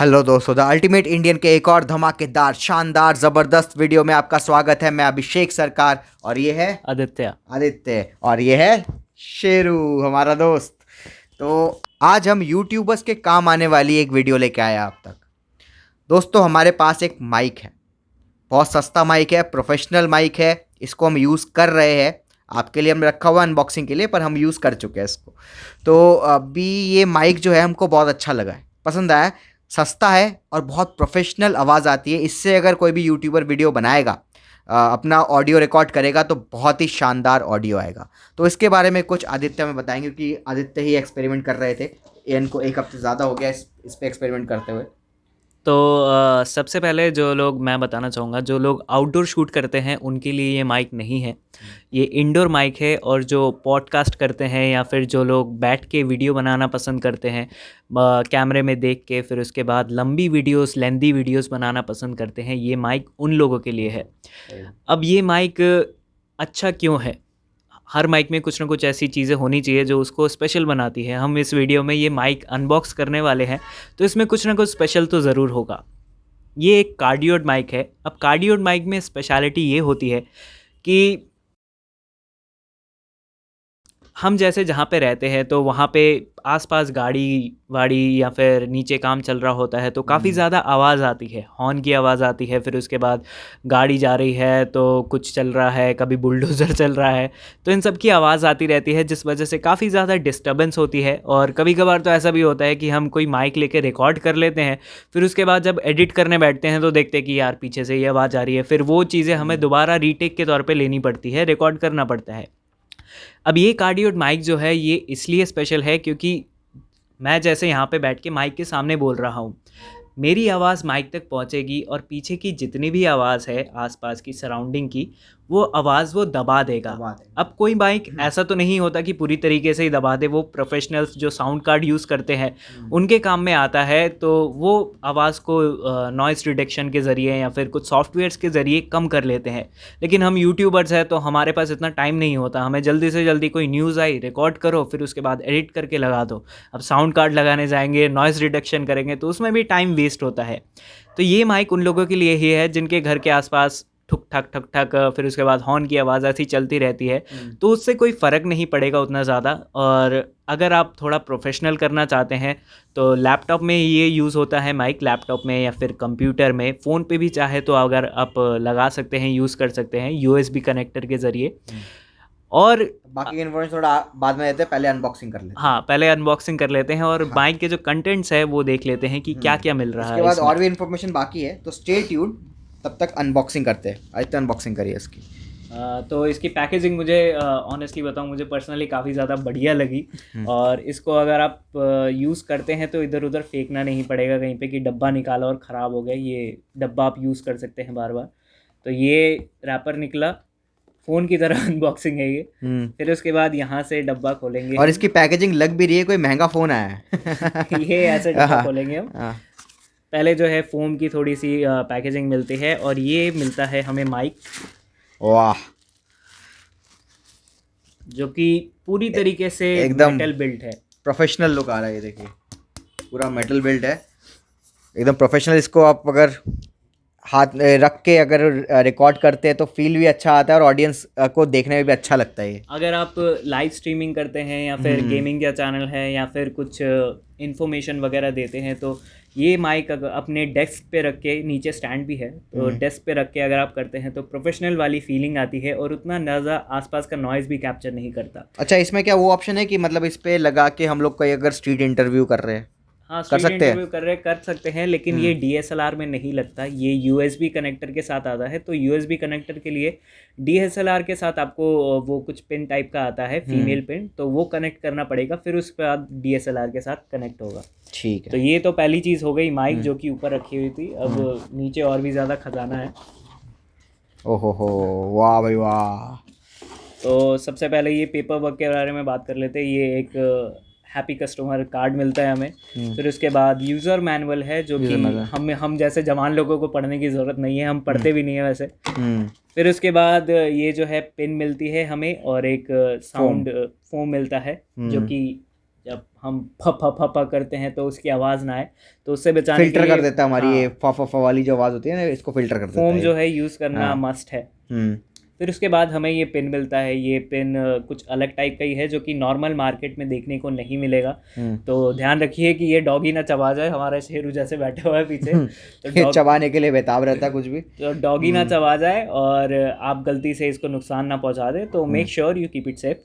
Hello दोस्तों, the ultimate Indian के एक और धमाकेदार शानदार ज़बरदस्त वीडियो में आपका स्वागत है। मैं अभिषेक सरकार और ये है आदित्य। आदित्य और ये है शेरू हमारा दोस्त। तो आज हम यूट्यूबर्स के काम आने वाली एक वीडियो लेके आए हैं आप तक। दोस्तों, हमारे पास एक माइक है, बहुत सस्ता माइक है, प्रोफेशनल माइक है। इसको हम यूज़ कर रहे हैं, आपके लिए हम रखा हुआ अनबॉक्सिंग के लिए, पर हम यूज़ कर चुके हैं इसको। तो अभी ये माइक जो है हमको बहुत अच्छा लगा है, पसंद आया है। सस्ता है और बहुत प्रोफेशनल आवाज़ आती है। इससे अगर कोई भी यूट्यूबर वीडियो बनाएगा, अपना ऑडियो रिकॉर्ड करेगा तो बहुत ही शानदार ऑडियो आएगा। तो इसके बारे में कुछ आदित्य में बताएंगे, क्योंकि आदित्य ही एक्सपेरिमेंट कर रहे थे। इनको एक हफ्ते ज़्यादा हो गया इस पे एक्सपेरिमेंट करते हुए। तो सबसे पहले जो लोग मैं बताना चाहूँगा, जो लोग आउटडोर शूट करते हैं उनके लिए ये माइक नहीं है। ये इंडोर माइक है। और जो पॉडकास्ट करते हैं या फिर जो लोग बैठ के वीडियो बनाना पसंद करते हैं, कैमरे में देख के, फिर उसके बाद लंबी वीडियोस, लेंदी वीडियोस बनाना पसंद करते हैं, ये माइक उन लोगों के लिए है। अब ये माइक अच्छा क्यों है? हर माइक में कुछ ना कुछ ऐसी चीज़ें होनी चाहिए जो उसको स्पेशल बनाती है। हम इस वीडियो में ये माइक अनबॉक्स करने वाले हैं, तो इसमें कुछ ना कुछ स्पेशल तो ज़रूर होगा। ये एक कार्डियोड माइक है। अब कार्डियोड माइक में स्पेशलिटी ये होती है कि हम जैसे जहाँ पे रहते हैं तो वहाँ पे आसपास गाड़ी वाड़ी या फिर नीचे काम चल रहा होता है तो काफ़ी ज़्यादा आवाज़ आती है, हॉर्न की आवाज़ आती है। फिर उसके बाद गाड़ी जा रही है तो कुछ चल रहा है, कभी बुलडोज़र चल रहा है, तो इन सब की आवाज़ आती रहती है, जिस वजह से काफ़ी ज़्यादा डिस्टर्बेंस होती है। और कभी कभार तो ऐसा भी होता है कि हम कोई माइक लेके रिकॉर्ड कर लेते हैं, फिर उसके बाद जब एडिट करने बैठते हैं तो देखते हैं कि यार पीछे से ये आवाज़ आ रही है, फिर वो चीज़ें हमें दोबारा रीटेक के तौर पर लेनी पड़ती है, रिकॉर्ड करना पड़ता है। अब ये कार्डियोड माइक जो है ये इसलिए स्पेशल है क्योंकि मैं जैसे यहाँ पे बैठ के माइक के सामने बोल रहा हूँ, मेरी आवाज़ माइक तक पहुँचेगी और पीछे की जितनी भी आवाज़ है आसपास की सराउंडिंग की, वो आवाज़ वो दबा देगा। अब कोई माइक ऐसा तो नहीं होता कि पूरी तरीके से ही दबा दे। वो प्रोफेशनल्स जो साउंड कार्ड यूज़ करते हैं उनके काम में आता है, तो वो आवाज़ को नॉइस रिडक्शन के ज़रिए या फिर कुछ सॉफ्टवेयर्स के ज़रिए कम कर लेते हैं। लेकिन हम यूट्यूबर्स हैं तो हमारे पास इतना टाइम नहीं होता। हमें जल्दी से जल्दी कोई न्यूज़ आई, रिकॉर्ड करो, फिर उसके बाद एडिट करके लगा दो। अब साउंड कार्ड लगाने जाएंगे, नॉइस रिडक्शन करेंगे, तो उसमें भी टाइम वेस्ट होता है। तो ये माइक उन लोगों के लिए ही है जिनके घर के आसपास ठुक ठक ठक ठक, फिर उसके बाद हॉर्न की आवाज़ ऐसी चलती रहती है, तो उससे कोई फ़र्क नहीं पड़ेगा उतना ज़्यादा। और अगर आप थोड़ा प्रोफेशनल करना चाहते हैं तो लैपटॉप में ये यूज़ होता है माइक, लैपटॉप में या फिर कंप्यूटर में, फ़ोन पे भी चाहे तो अगर आप लगा सकते हैं, यूज़ कर सकते हैं यूएसबी कनेक्टर के ज़रिए। और बाकी की इन्फॉर्मेशन थोड़ा बाद में देते हैं, पहले अनबॉक्सिंग कर लेते हैं। हाँ, पहले अनबॉक्सिंग कर लेते हैं और हाँ। माइक के जो कंटेंट्स है वो देख लेते हैं कि क्या क्या मिल रहा इसके है बाद इसमें। और भी इन्फॉर्मेशन बाकी है, तो स्टे ट्यून्ड। तब तक अनबॉक्सिंग करते हैं। आज तो अनबॉक्सिंग करिए इसकी। तो इसकी पैकेजिंग मुझे ऑनेस्टली बताऊं, मुझे पर्सनली काफ़ी ज़्यादा बढ़िया लगी। और इसको अगर आप यूज़ करते हैं तो इधर उधर फेंकना नहीं पड़ेगा कहीं पे कि डब्बा निकाला और ख़राब हो गया। ये डब्बा आप यूज़ कर सकते हैं बार बार। तो ये रैपर निकला, फ़ोन की तरह अनबॉक्सिंग है ये। फिर उसके बाद यहाँ से डब्बा खोलेंगे और हम। इसकी पैकेजिंग लग भी रही है कोई महंगा फ़ोन आया है। ये ऐसे डब्बा खोलेंगे हम। हाँ। पहले जो है फ़ोम की थोड़ी सी पैकेजिंग मिलती है और ये मिलता है हमें माइक, वाह, जो कि पूरी तरीके से एकदम मेटल बिल्ट है। प्रोफेशनल लुक आ रहा है। ये देखिए, पूरा मेटल बिल्ड है, एकदम प्रोफेशनल। इसको आप अगर हाथ रख के अगर रिकॉर्ड करते हैं तो फील भी अच्छा आता है और ऑडियंस को देखने में भी अच्छा लगता है ये। अगर आप लाइव स्ट्रीमिंग करते हैं या फिर गेमिंग का चैनल है या फिर कुछ इन्फॉर्मेशन वगैरह देते हैं, तो ये माइक अगर अपने डेस्क पे रख के, नीचे स्टैंड भी है तो डेस्क पे रख के अगर आप करते हैं तो प्रोफेशनल वाली फीलिंग आती है और उतना ज़्यादा आसपास का नॉइज़ भी कैप्चर नहीं करता। अच्छा, इसमें क्या वो ऑप्शन है कि मतलब इस पे लगा के हम लोग कोई अगर स्ट्रीट इंटरव्यू कर रहे हैं हाँ, कर स्ट्रीट सकते हैं? इंटरव्यू कर सकते हैं, लेकिन ये डीएसएलआर में नहीं लगता। ये यूएसबी कनेक्टर के साथ आता है। तो यूएसबी कनेक्टर के लिए डीएसएलआर के साथ आपको वो कुछ पिन टाइप का आता है, फीमेल पिन, तो वो कनेक्ट करना पड़ेगा, फिर उसके बाद डीएसएलआर के साथ कनेक्ट होगा। ठीक तो है। ये तो पहली चीज़ हो गई, माइक जो कि ऊपर रखी हुई थी। अब नीचे और भी ज़्यादा खजाना है। ओहो, वाह भाई वाह। तो सबसे पहले ये पेपर वर्क के बारे में बात कर लेते हैं। ये एक हैप्पी कस्टमर कार्ड मिलता है हमें। फिर उसके बाद यूज़र मैनुअल है, जो कि हम जैसे जवान लोगों को पढ़ने की ज़रूरत नहीं है, हम पढ़ते भी नहीं है वैसे। फिर उसके बाद ये जो है पिन मिलती है हमें और एक साउंड फोम मिलता है, जो कि जब हम फ करते हैं तो उसकी आवाज़ ना आए, तो उससे बचाने फिल्टर के लिए कर देता है हमारी ये हाँ, फ वाली जो आवाज़ होती है ना, इसको फिल्टर कर देता फोम है जो ये। है यूज़ करना हाँ। मस्ट है। हम्म। फिर उसके बाद हमें ये पिन मिलता है। ये पिन कुछ अलग टाइप का ही है जो कि नॉर्मल मार्केट में देखने को नहीं मिलेगा। तो ध्यान रखिए कि ये डॉगी ना चबा जाए, हमारा शेरू जैसे बैठा हुआ है पीछे, तो ये चबाने के लिए बेताब रहता है कुछ भी। तो डॉगी ना चबा जाए और आप गलती से इसको नुकसान ना पहुंचा दे, तो make sure you keep it safe.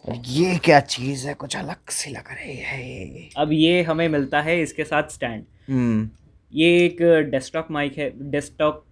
और ये क्या चीज़ है, कुछ अलग सी लग रही है। अब ये हमें मिलता है इसके साथ स्टैंड। ये एक डेस्कटॉप माइक है, डेस्कटॉप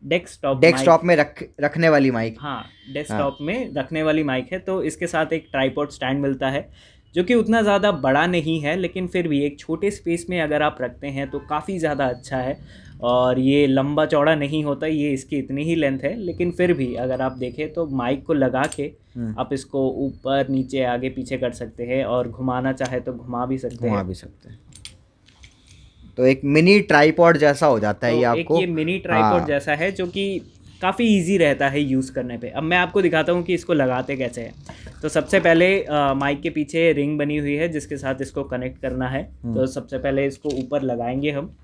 डेस्कटॉप माइक। में रखने वाली माइक। हाँ, डेस्कटॉप में रखने वाली माइक है। तो इसके साथ एक ट्राइपॉड स्टैंड मिलता है जो कि उतना ज़्यादा बड़ा नहीं है, लेकिन फिर भी एक छोटे स्पेस में अगर आप रखते हैं तो काफ़ी ज़्यादा अच्छा है। और ये लंबा चौड़ा नहीं होता, ये इसकी इतनी ही लेंथ है, लेकिन फिर भी अगर आप देखें तो माइक को लगा के आप इसको ऊपर नीचे आगे पीछे कर सकते हैं, और घुमाना चाहे तो घुमा भी सकते हैं। तो एक मिनी ट्राइपॉड जैसा हो जाता है तो ये एक आपको। ये मिनी ट्राइपॉड हाँ। जैसा है जो कि काफ़ी इजी रहता है यूज़ करने पे। अब मैं आपको दिखाता हूँ कि इसको लगाते कैसे हैं। तो सबसे पहले माइक के पीछे रिंग बनी हुई है जिसके साथ इसको कनेक्ट करना है। तो सबसे पहले इसको ऊपर लगाएंगे हम,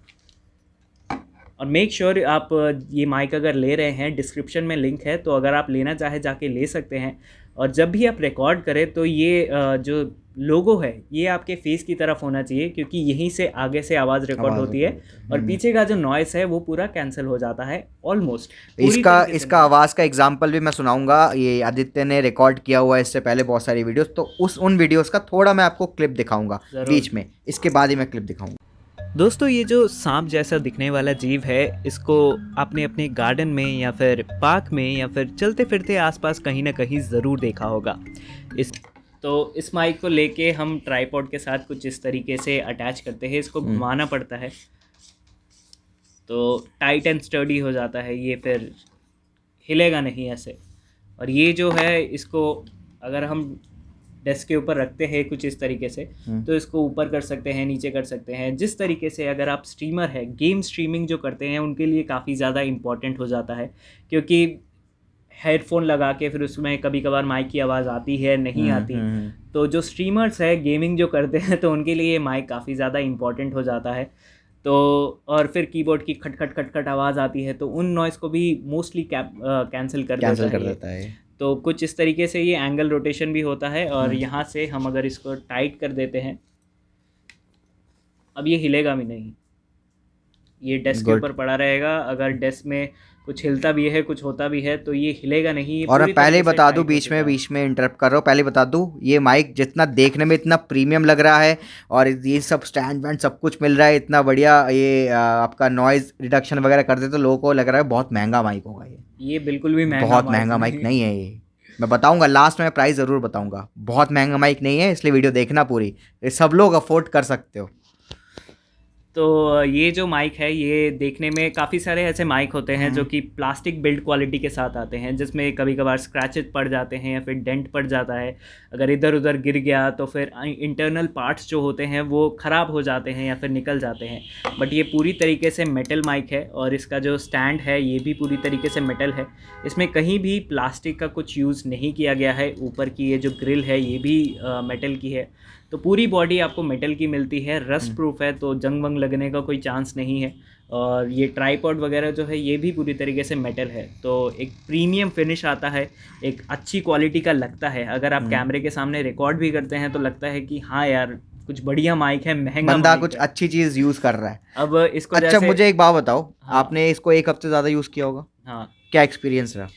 और मेक श्योर आप ये माइक अगर ले रहे हैं, डिस्क्रिप्शन में लिंक है, तो अगर आप लेना चाहे जाके ले सकते हैं। और जब भी आप रिकॉर्ड करें तो ये जो लोगो है ये आपके फेस की तरफ होना चाहिए, क्योंकि यहीं से आगे से आवाज़ रिकॉर्ड होती है, और पीछे का जो नॉइस है वो पूरा कैंसिल हो जाता है ऑलमोस्ट। इसका आवाज़ का एग्जांपल भी मैं सुनाऊंगा। ये आदित्य ने रिकॉर्ड किया हुआ है इससे पहले बहुत सारी वीडियोस, तो उन वीडियोस का थोड़ा मैं आपको क्लिप दिखाऊंगा बीच में, इसके बाद ही मैं क्लिप दिखाऊंगा। दोस्तों, ये जो सांप जैसा दिखने वाला जीव है, इसको आपने अपने गार्डन में या फिर पार्क में या फिर चलते फिरते आसपास कहीं ना कहीं ज़रूर देखा होगा। इस माइक को लेके हम ट्राइपॉड के साथ कुछ इस तरीके से अटैच करते हैं। इसको घुमाना पड़ता है तो टाइट एंड स्टर्डी हो जाता है ये, फिर हिलेगा नहीं ऐसे। और ये जो है, इसको अगर हम डेस्क के ऊपर रखते हैं कुछ इस तरीके से, तो इसको ऊपर कर सकते हैं, नीचे कर सकते हैं, जिस तरीके से। अगर आप स्ट्रीमर है, गेम स्ट्रीमिंग जो करते हैं, उनके लिए काफ़ी ज़्यादा इम्पॉर्टेंट हो जाता है, क्योंकि हेडफोन लगा के फिर उसमें कभी कभार माइक की आवाज़ आती है, नहीं आती। तो जो स्ट्रीमर्स है, गेमिंग जो करते हैं, तो उनके लिए माइक काफ़ी ज़्यादा इम्पॉर्टेंट हो जाता है। तो और फिर कीबोर्ड की खटखट खटखट आवाज़ आती है, तो उन नॉइज़ को भी मोस्टली कैंसिल कर देता है। तो कुछ इस तरीके से ये एंगल रोटेशन भी होता है। और यहाँ से हम अगर इसको टाइट कर देते हैं, अब ये हिलेगा भी नहीं, ये डेस्क के ऊपर पड़ा रहेगा। अगर डेस्क में कुछ हिलता भी है, कुछ होता भी है, तो ये हिलेगा नहीं। और मैं पहले ही बता दूं, बीच में इंटरप्ट कर रहा हूँ, पहले बता दूं, ये माइक जितना देखने में इतना प्रीमियम लग रहा है, और ये सब स्टैंड वैंड सब कुछ मिल रहा है इतना बढ़िया, ये आपका नॉइज़ रिडक्शन वगैरह कर दे, तो लोगों को लग रहा है बहुत महंगा माइक होगा ये बिल्कुल भी बहुत महंगा माइक नहीं है ये। मैं बताऊंगा लास्ट में, प्राइस ज़रूर बताऊंगा। बहुत महंगा माइक नहीं है, इसलिए वीडियो देखना पूरी, ये सब लोग अफोर्ड कर सकते हो। तो ये जो माइक है, ये देखने में काफ़ी सारे ऐसे माइक होते हैं जो कि प्लास्टिक बिल्ड क्वालिटी के साथ आते हैं, जिसमें कभी कभार स्क्रैचेस पड़ जाते हैं या फिर डेंट पड़ जाता है। अगर इधर उधर गिर गया तो फिर इंटरनल पार्ट्स जो होते हैं वो ख़राब हो जाते हैं या फिर निकल जाते हैं। बट ये पूरी तरीके से मेटल माइक है, और इसका जो स्टैंड है ये भी पूरी तरीके से मेटल है। इसमें कहीं भी प्लास्टिक का कुछ यूज़ नहीं किया गया है। ऊपर की ये जो ग्रिल है ये भी मेटल की है। तो पूरी बॉडी आपको मेटल की मिलती है, रस्ट प्रूफ है, तो जंग वंग लगने का कोई चांस नहीं है। और ये ट्राइपॉड वगैरह जो है ये भी पूरी तरीके से मेटल है, तो एक प्रीमियम फिनिश आता है, एक अच्छी क्वालिटी का लगता है। अगर आप कैमरे के सामने रिकॉर्ड भी करते हैं तो लगता है कि हाँ यार, कुछ बढ़िया माइक है, महंगा बंदा कुछ अच्छी चीज़ यूज़ कर रहा है। अब इसको अच्छा, मुझे एक बात बताओ, आपने इसको एक हफ्ते ज़्यादा यूज़ किया होगा, हाँ, क्या एक्सपीरियंस रहा?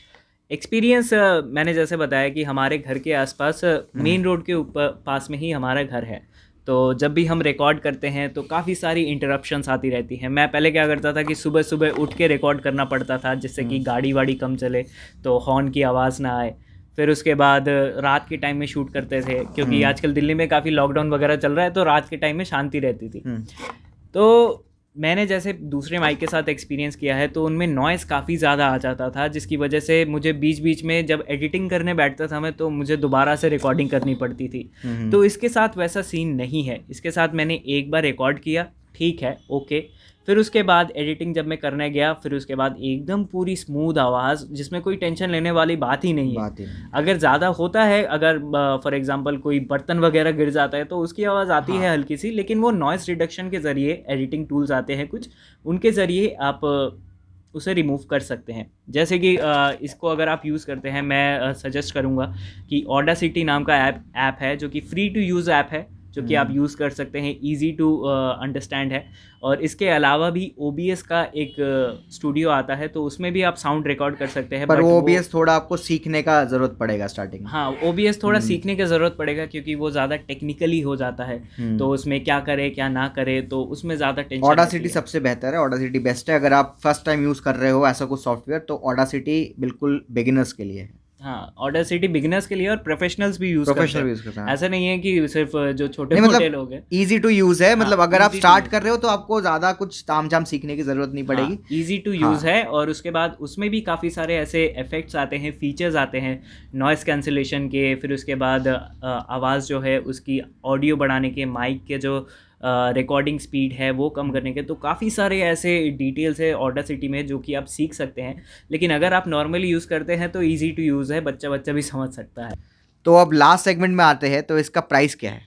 एक्सपीरियंस मैंने जैसे बताया कि हमारे घर के आसपास मेन रोड के ऊपर पास में ही हमारा घर है। तो जब भी हम रिकॉर्ड करते हैं तो काफ़ी सारी इंटरप्शंस आती रहती हैं। मैं पहले क्या करता था कि सुबह सुबह उठ के रिकॉर्ड करना पड़ता था, जिससे कि गाड़ी वाड़ी कम चले, तो हॉर्न की आवाज़ ना आए। फिर उसके बाद रात के टाइम में शूट करते थे, क्योंकि आजकल दिल्ली में काफ़ी लॉकडाउन वगैरह चल रहा है, तो रात के टाइम में शांति रहती थी। तो मैंने जैसे दूसरे माइक के साथ एक्सपीरियंस किया है, तो उनमें नॉइज़ काफ़ी ज़्यादा आ जाता था, जिसकी वजह से मुझे बीच बीच में जब एडिटिंग करने बैठता था मैं, तो मुझे दोबारा से रिकॉर्डिंग करनी पड़ती थी। तो इसके साथ वैसा सीन नहीं है। इसके साथ मैंने एक बार रिकॉर्ड किया, ठीक है, ओके, फिर उसके बाद एडिटिंग जब मैं करने गया, फिर उसके बाद एकदम पूरी स्मूथ आवाज़, जिसमें कोई टेंशन लेने वाली बात ही नहीं है। बात ही नहीं। अगर ज़्यादा होता है, अगर फॉर एग्जांपल कोई बर्तन वगैरह गिर जाता है तो उसकी आवाज़ आती हाँ। है हल्की सी, लेकिन वो नॉइस रिडक्शन के ज़रिए, एडिटिंग टूल्स आते हैं कुछ, उनके ज़रिए आप उसे रिमूव कर सकते हैं। जैसे कि इसको अगर आप यूज़ करते हैं, मैं सजेस्ट करूँगा कि ऑडासिटी नाम का ऐप है, जो कि फ्री टू यूज़ ऐप है, जो कि आप यूज़ कर सकते हैं, ईजी टू अंडरस्टैंड है। और इसके अलावा भी OBS का एक स्टूडियो आता है, तो उसमें भी आप साउंड रिकॉर्ड कर सकते हैं, पर बट वो OBS थोड़ा आपको सीखने का ज़रूरत पड़ेगा स्टार्टिंग में। हाँ, OBS थोड़ा सीखने की ज़रूरत पड़ेगा, क्योंकि वो ज़्यादा टेक्निकली हो जाता है। तो उसमें क्या करे क्या ना करे, तो उसमें ज़्यादा टेंशन ऑडासिटी रहती है। सबसे बेहतर है, ऑडासिटी बेस्ट है। अगर आप फर्स्ट टाइम यूज़ कर रहे हो ऐसा कुछ सॉफ्टवेयर, तो ऑडासिटी बिल्कुल बिगिनर्स के लिए है। हाँ, ऑडासिटी बिगिनर्स के लिए, और प्रोफेशनल्स भी यूज़ करते प्रोफेशनल हैं। यूज़ करते हैं। ऐसा नहीं है कि सिर्फ जो छोटे नहीं मोटे मतलब लोग हैं। ईजी टू यूज़ है, मतलब अगर आप easy to स्टार्ट use कर रहे हो तो आपको ज़्यादा कुछ तामझाम सीखने की ज़रूरत नहीं पड़ेगी। ईजी टू यूज़ है। और उसके बाद उसमें भी काफ़ी सारे ऐसे इफेक्ट्स आते हैं, फीचर्स आते हैं नॉइस कैंसिलेशन के, फिर उसके बाद आवाज़ जो है उसकी ऑडियो बढ़ाने के, माइक के जो रिकॉर्डिंग स्पीड है वो कम करने के, तो काफ़ी सारे ऐसे डिटेल्स है ऑडासिटी में जो कि आप सीख सकते हैं। लेकिन अगर आप नॉर्मली यूज़ करते हैं तो ईजी टू यूज़ है, बच्चा बच्चा भी समझ सकता है। तो अब लास्ट सेगमेंट में आते हैं, तो इसका प्राइस क्या है?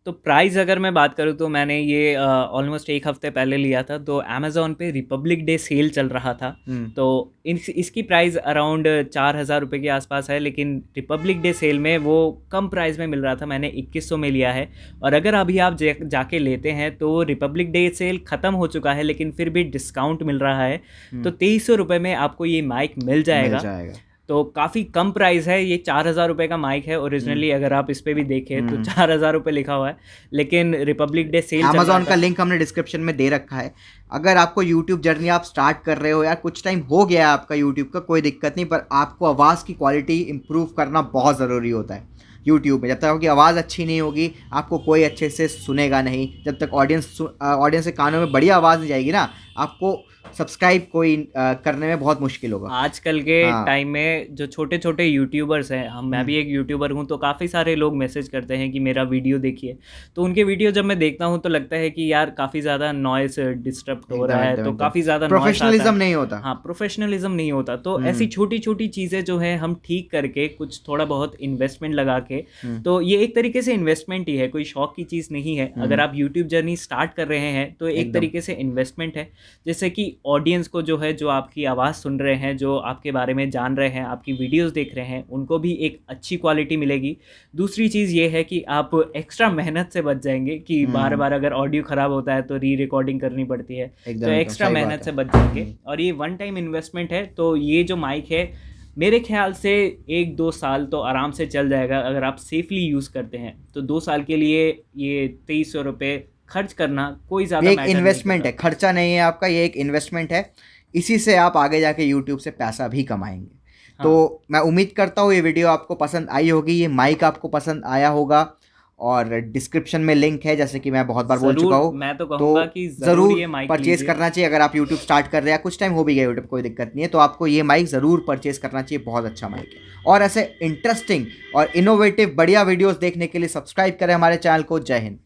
तो प्राइस अगर मैं बात करूँ, तो मैंने ये ऑलमोस्ट 1 हफ्ते पहले लिया था, तो अमेज़ॉन पे रिपब्लिक डे सेल चल रहा था। तो इसकी प्राइस अराउंड 4,000 रुपये के आसपास है, लेकिन रिपब्लिक डे सेल में वो कम प्राइस में मिल रहा था, मैंने 2100 में लिया है। और अगर अभी आप जाके लेते हैं, तो रिपब्लिक डे सेल ख़त्म हो चुका है, लेकिन फिर भी डिस्काउंट मिल रहा है, तो 2300 रुपये में आपको ये माइक मिल जाएगा। तो काफ़ी कम प्राइस है, ये 4,000 रुपये का माइक है ओरिजिनली। अगर आप इस पे भी देखें तो 4,000 रुपये लिखा हुआ है, लेकिन रिपब्लिक डे सेल अमेज़ॉन का लिंक हमने डिस्क्रिप्शन में दे रखा है। अगर आपको यूट्यूब जर्नी आप स्टार्ट कर रहे हो, या कुछ टाइम हो गया है आपका यूट्यूब का, कोई दिक्कत नहीं, पर आपको आवाज़ की क्वालिटी इंप्रूव करना बहुत ज़रूरी होता है यूट्यूब में। जब तक आपकी आवाज़ अच्छी नहीं होगी, आपको कोई अच्छे से सुनेगा नहीं। जब तक ऑडियंस के कानों में बढ़िया आवाज़ नहीं जाएगी ना, आपको सब्सक्राइब कोई करने में बहुत मुश्किल होगा। आजकल के टाइम में जो छोटे छोटे यूट्यूबर्स हैं, मैं भी एक यूट्यूबर हूं, तो काफ़ी सारे लोग मैसेज करते हैं कि मेरा वीडियो देखिए। तो उनके वीडियो जब मैं देखता हूं तो लगता है कि यार काफ़ी ज़्यादा नॉइस डिस्टर्ब हो रहा है, तो काफ़ी ज़्यादा प्रोफेशनलिज्म नहीं होता। हाँ, प्रोफेशनलिज्म नहीं होता। तो ऐसी छोटी छोटी चीज़ें जो है हम ठीक करके, कुछ थोड़ा बहुत इन्वेस्टमेंट लगा के, तो ये एक तरीके से इन्वेस्टमेंट ही है, कोई शौक की चीज़ नहीं है। अगर आप यूट्यूब जर्नी स्टार्ट कर रहे हैं तो एक तरीके से इन्वेस्टमेंट है, जैसे कि ऑडियंस को जो है, जो आपकी आवाज़ सुन रहे हैं, जो आपके बारे में जान रहे हैं, आपकी वीडियोस देख रहे हैं, उनको भी एक अच्छी क्वालिटी मिलेगी। दूसरी चीज़ ये है कि आप एक्स्ट्रा मेहनत से बच जाएंगे, कि बार बार अगर ऑडियो ख़राब होता है तो री रिकॉर्डिंग करनी पड़ती है, तो एक्स्ट्रा मेहनत से बच जाएंगे। और ये वन टाइम इन्वेस्टमेंट है। तो ये जो माइक है, मेरे ख्याल से 1-2 साल तो आराम से चल जाएगा, अगर आप सेफली यूज़ करते हैं। तो 2 साल के लिए ये 2300 रुपये खर्च करना कोई ज़्यादा एक इन्वेस्टमेंट है, खर्चा नहीं है आपका, ये एक इन्वेस्टमेंट है। इसी से आप आगे जाके यूट्यूब से पैसा भी कमाएंगे। तो मैं उम्मीद करता हूँ ये वीडियो आपको पसंद आई होगी, ये माइक आपको पसंद आया होगा, और डिस्क्रिप्शन में लिंक है, जैसे कि मैं बहुत बार बोल चुका हूँ। मैं तो कहूँगा कि ज़रूर ये माइक परचेज करना चाहिए। अगर आप यूट्यूब स्टार्ट कर रहे हैं, कुछ टाइम हो भी गया यूट्यूब, कोई दिक्कत नहीं है, तो आपको ये माइक ज़रूर परचेज करना चाहिए, बहुत अच्छा माइक है। और ऐसे इंटरेस्टिंग और इनोवेटिव बढ़िया वीडियोज़ देखने के लिए सब्सक्राइब करें हमारे चैनल को। जय हिंद।